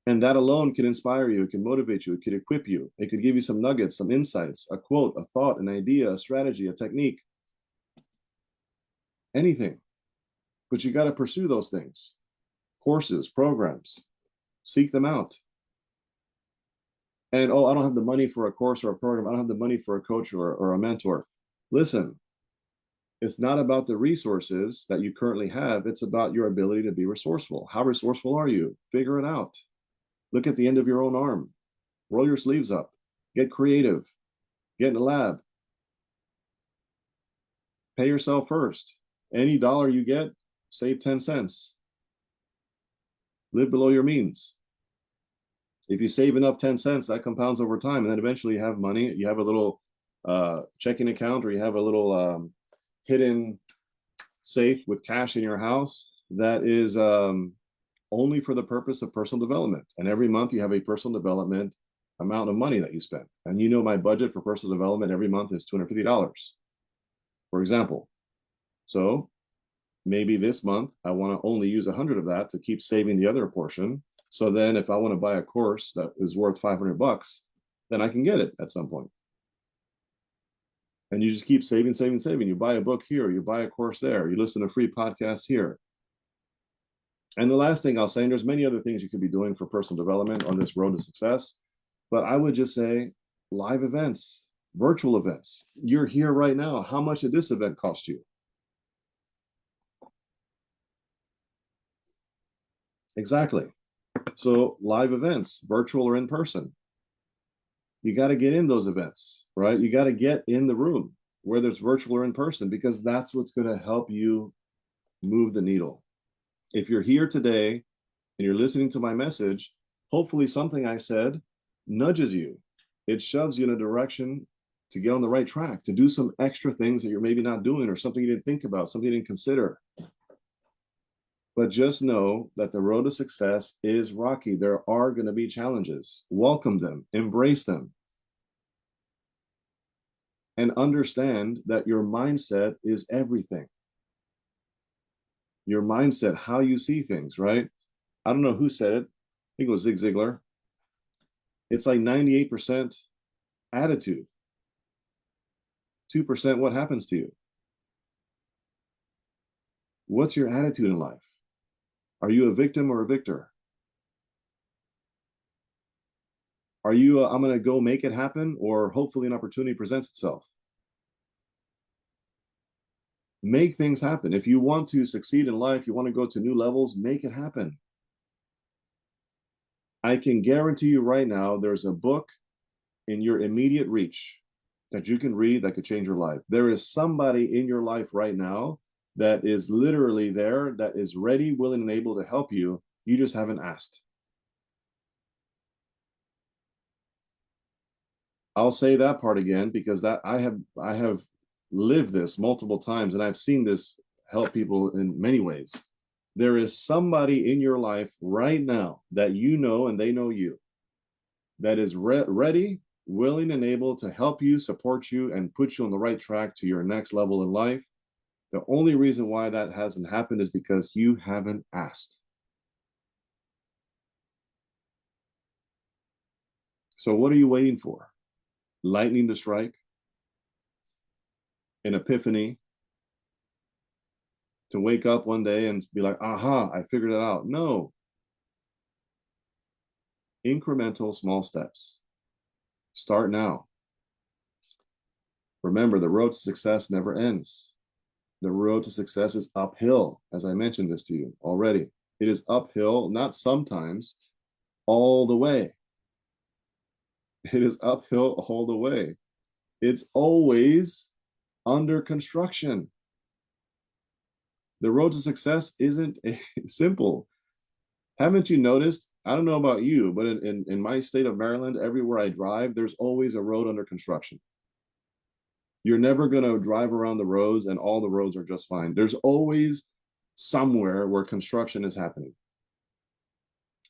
And that alone can inspire you. It can motivate you. It could equip you. It could give you some nuggets, some insights, a quote, a thought, an idea, a strategy, a technique. Anything. But you got to pursue those things. Courses, programs. Seek them out. And, oh, I don't have the money for a course or a program. I don't have the money for a coach or a mentor. Listen, it's not about the resources that you currently have. It's about your ability to be resourceful. How resourceful are you? Figure it out. Look at the end of your own arm. Roll your sleeves up. Get creative. Get in the lab. Pay yourself first. Any dollar you get, save 10 cents. Live below your means. If you save enough 10 cents, that compounds over time. And then eventually you have money. You have a little checking account, or you have a little hidden safe with cash in your house that is only for the purpose of personal development. And every month you have a personal development amount of money that you spend. And you know, my budget for personal development every month is $250, for example. So maybe this month I want to only use 100 of that to keep saving the other portion. So then if I want to buy a course that is worth $500, then I can get it at some point. And you just keep saving, saving, saving. You buy a book here, you buy a course there, you listen to free podcasts here. And the last thing I'll say, and there's many other things you could be doing for personal development on this road to success, but I would just say live events, virtual events. You're here right now. How much did this event cost you? Exactly. So live events, virtual or in person. You got to get in those events, right? You got to get in the room, whether it's virtual or in person, because that's what's going to help you move the needle. If you're here today and you're listening to my message, hopefully something I said nudges you. It shoves you in a direction to get on the right track, to do some extra things that you're maybe not doing, or something you didn't think about, something you didn't consider. But just know that the road to success is rocky. There are going to be challenges. Welcome them, embrace them, and understand that your mindset is everything. Your mindset, how you see things, right? I don't know who said it. I think it was Zig Ziglar. It's like 98% attitude, 2% what happens to you. What's your attitude in life? Are you a victim or a victor? Are you, I'm going to go make it happen, or hopefully an opportunity presents itself? Make things happen. If you want to succeed in life, you want to go to new levels, make it happen. I can guarantee you right now, there's a book in your immediate reach that you can read that could change your life. There is somebody in your life right now that is literally there, that is ready, willing, and able to help you. You just haven't asked. I'll say that part again because that I have lived this multiple times, and I've seen this help people in many ways. There is somebody in your life right now that you know and they know you, that is ready, willing, and able to help you, support you, and put you on the right track to your next level in life. The only reason why that hasn't happened is because you haven't asked. So what are you waiting for? Lightning to strike? An epiphany? To wake up one day and be like, aha, I figured it out? No. Incremental small steps. Start now. Remember, the road to success never ends. The road to success is uphill, as I mentioned this to you already. It is uphill, not sometimes, all the way. It is uphill all the way. It's always under construction. The road to success isn't simple. Haven't you noticed? I don't know about you, but in my state of Maryland, everywhere I drive, there's always a road under construction. You're never going to drive around the roads and all the roads are just fine. There's always somewhere where construction is happening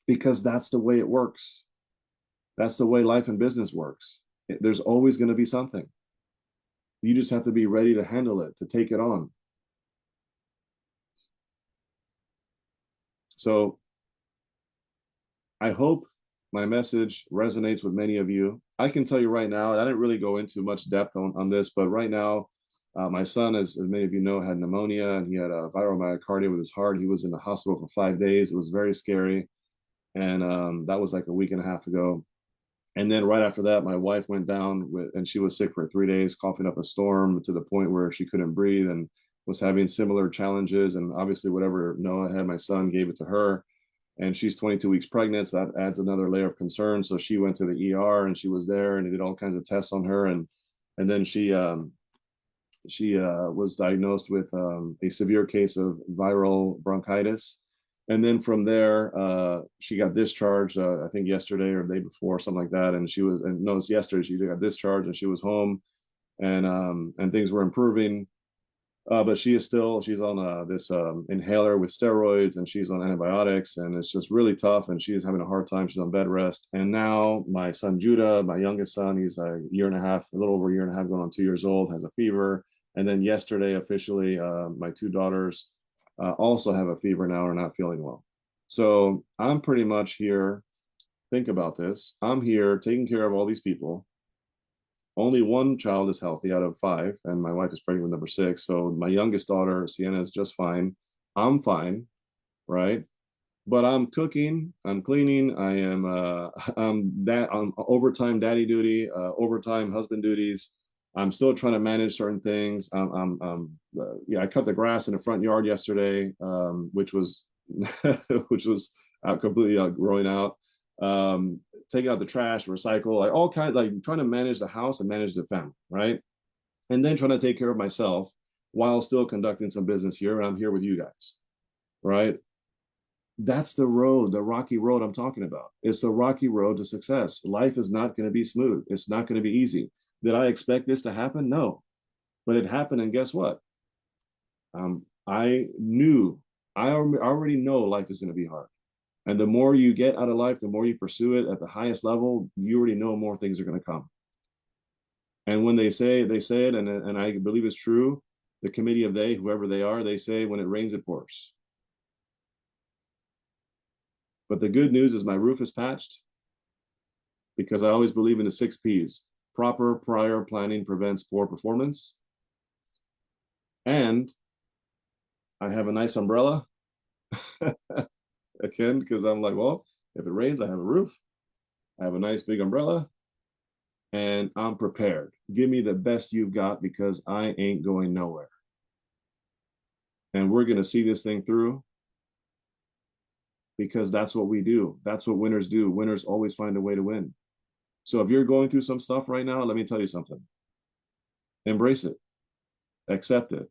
because that's the way it works. That's the way life and business works. There's always going to be something. You just have to be ready to handle it, to take it on. So I hope my message resonates with many of you. I can tell you right now, I didn't really go into much depth on this, but right now, my son, as many of you know, had pneumonia and he had a viral myocardia with his heart. He was in the hospital for 5 days. It was very scary. And that was like a week and a half ago. And then right after that, my wife went down and she was sick for 3 days, coughing up a storm to the point where she couldn't breathe and was having similar challenges. And obviously, whatever Noah had, my son, gave it to her. And she's 22 weeks pregnant, so that adds another layer of concern. So she went to the ER and she was there and they did all kinds of tests on her. And then she was diagnosed with a severe case of viral bronchitis. And then from there, she got discharged, I think yesterday or the day before, something like that. And no, it was yesterday, she got discharged and she was home and things were improving. But she's on this inhaler with steroids and she's on antibiotics and it's just really tough and she's having a hard time. She's on bed rest. And now my son, Judah, my youngest son, he's a year and a half, a little over a year and a half, going on 2 years old, has a fever. And then yesterday, officially, my two daughters also have a fever now, are not feeling well. So I'm pretty much here. Think about this. I'm here taking care of all these people. Only one child is healthy out of 5, and my wife is pregnant with number 6. So my youngest daughter, Sienna, is just fine. I'm fine, right? But I'm cooking, I'm cleaning, I'm overtime daddy duty, overtime husband duties. I'm still trying to manage certain things. I cut the grass in the front yard yesterday, which was which was completely growing out. Taking out the trash, recycle, like all kinds, like trying to manage the house and manage the family, right? And then trying to take care of myself while still conducting some business here. And I'm here with you guys, right? That's the road, the rocky road I'm talking about. It's a rocky road to success. Life is not going to be smooth. It's not going to be easy. Did I expect this to happen? No, but it happened. And guess what? I already know life is going to be hard. And the more you get out of life, the more you pursue it at the highest level, you already know more things are going to come. And when they say it, and I believe it's true, the committee of they, whoever they are, they say, when it rains, it pours. But the good news is my roof is patched because I always believe in the 6 P's. Proper prior planning prevents poor performance. And I have a nice umbrella again, because I'm like, well, if it rains, I have a roof. I have a nice big umbrella and I'm prepared. Give me the best you've got because I ain't going nowhere. And we're going to see this thing through because that's what we do. That's what winners do. Winners always find a way to win. So if you're going through some stuff right now, let me tell you something. Embrace it, accept it,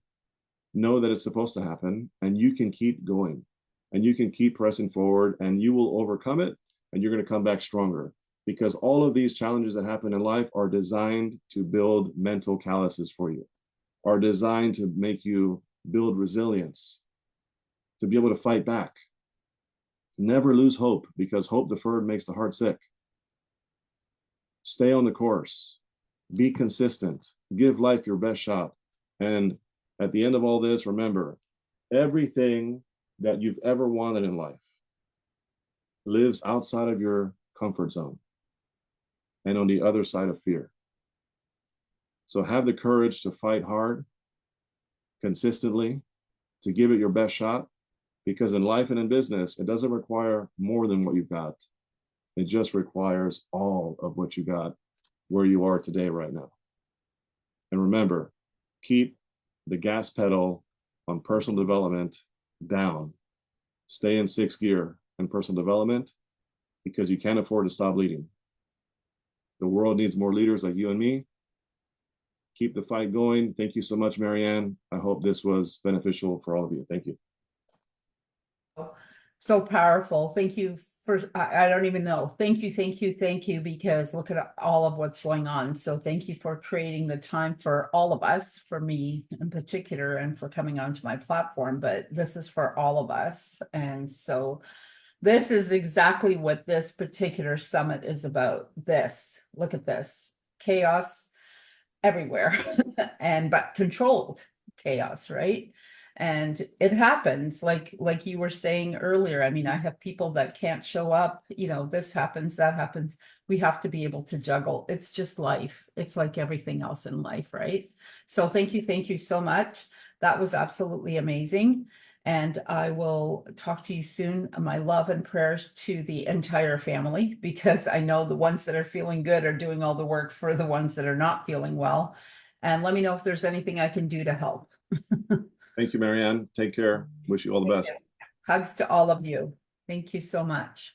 know that it's supposed to happen, and you can keep going and you can keep pressing forward and you will overcome it and you're going to come back stronger because all of these challenges that happen in life are designed to build mental calluses for you, are designed to make you build resilience, to be able to fight back. Never lose hope because hope deferred makes the heart sick. Stay on the course, be consistent, give life your best shot. And at the end of all this, remember, everything that you've ever wanted in life lives outside of your comfort zone and on the other side of fear. So have the courage to fight hard, consistently, to give it your best shot, because in life and in business, it doesn't require more than what you've got. It just requires all of what you got where you are today, right now. And remember, keep the gas pedal on personal development down. Stay in 6th gear in personal development because you can't afford to stop leading. The world needs more leaders like you and me. Keep the fight going. Thank you so much, Marianne. I hope this was beneficial for all of you. Thank you. So powerful. Thank you for, I don't even know. Thank you, because look at all of what's going on. So thank you for creating the time for all of us, for me in particular, and for coming onto my platform, but this is for all of us. And so this is exactly what this particular summit is about. This, look at this, chaos everywhere, but controlled chaos, right? And it happens like you were saying earlier. I mean, I have people that can't show up, this happens, that happens. We have to be able to juggle. It's just life. It's like everything else in life, right? So thank you so much. That was absolutely amazing. And I will talk to you soon. My love and prayers to the entire family, because I know the ones that are feeling good are doing all the work for the ones that are not feeling well. And let me know if there's anything I can do to help. Thank you, Marianne. Take care. Wish you all the best. Hugs to all of you. Thank you so much.